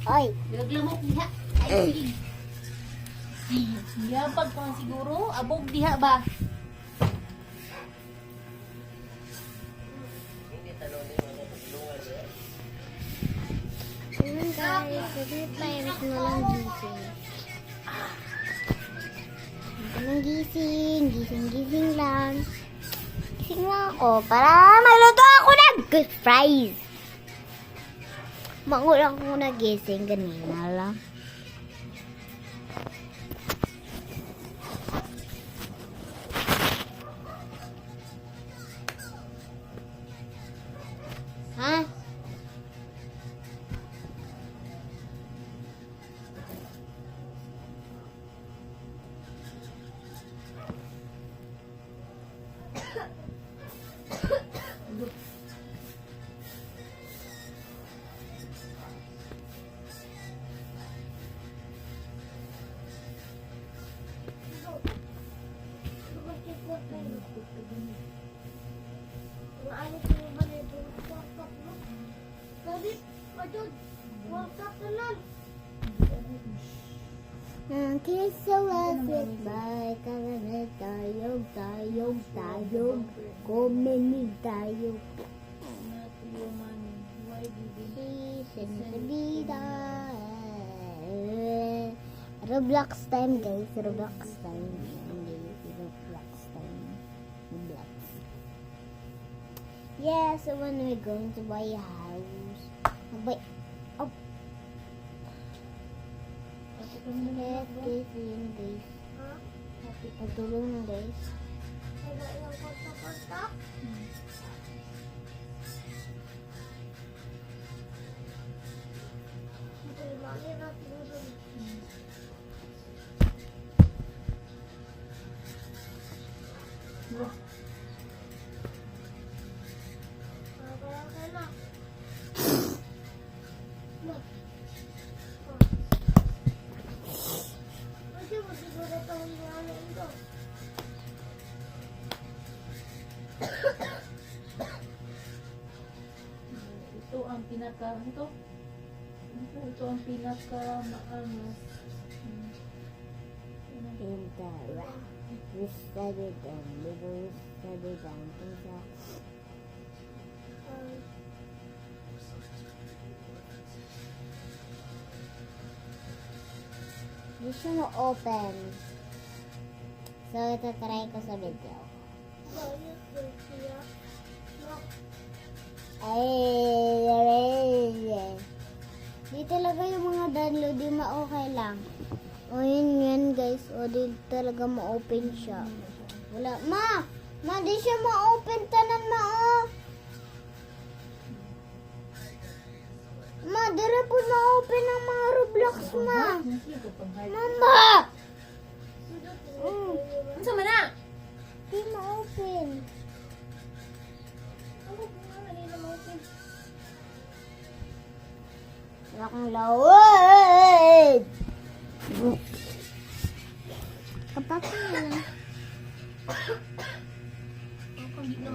Oy. Naglamok diha. Ay, sige. Yabag ko siguro. Abog diha ba? Ayun guys, sabi pirate na lang gising. Hindi lang gising. Gising lang. Gising lang ako para magluto ako ng good fries. Magulang ko nagising kanina lang. Ha? Kiss so sweet by kaganet tayog kuminig tayo Sinabida Roblox time guys, Roblox time. Yeah, so when we're going to buy a house, Let guys, yun guys. Pagtulong na guys. Ito ang pinaka maangas. We studied them. We studied them. Hindi siya ma-open. So, ito try ko sa video. Di talaga yung mga download, di ma-okay lang. O, yun guys. O, di talaga ma-open siya. Wala. Ma, di siya ma-open. Tanan, ma, o. Ma, dira po ma-open ang mga Roblox, ma. Mama! Ano sa mana? Di ma-open. Wala kang lawad. Kapag na lang.